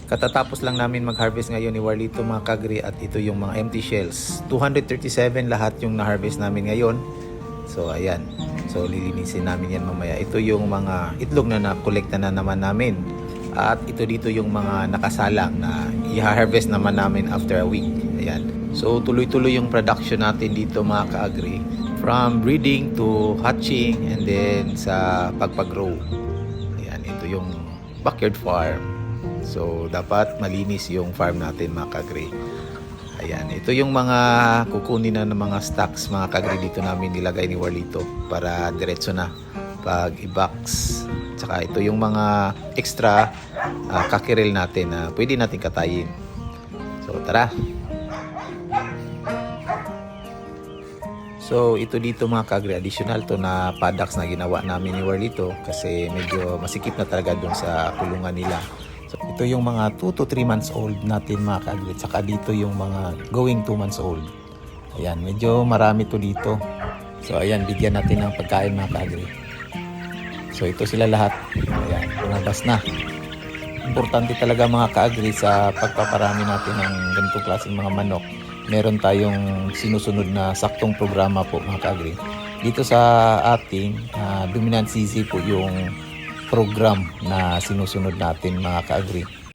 Katatapos lang namin mag-harvest ngayon ni Warlito mga kagri, at ito yung mga empty shells. 237 lahat yung na-harvest namin ngayon. So ayan. So lilinisin namin yan mamaya. Ito yung mga itlog na nakolekta na naman namin. At ito dito yung mga nakasalang na i-harvest naman namin after a week. Ayan. So tuloy-tuloy yung production natin dito mga ka-agri. From breeding to hatching and then sa pagpag-grow. Ayan, ito yung backyard farm. So dapat malinis yung farm natin mga ka-agri. Ayan, ito yung mga kukunin na ng mga stocks mga ka-agri dito namin nilagay ni Warlito para diretso na pag i-box. Tsaka ito yung mga extra kakiril natin na pwede natin katayin. So tara. So ito dito mga ka-agri, additional to na paddocks na ginawa namin ni Warlito kasi medyo masikip na talaga dun sa kulungan nila. So ito yung mga 2 to 3 months old natin mga ka-agri. Tsaka dito yung mga going 2 months old. Ayan, medyo marami to dito. So ayan, bigyan natin ng pagkain mga ka-agri. So ito sila lahat. Ayan, lumabas na. Importante talaga mga ka-agri sa pagpaparami natin ng ganitong klaseng mga manok. Meron tayong sinusunod na saktong programa po mga ka-agri. Dito sa ating Dominant CZ po yung program na sinusunod natin mga ka-agri.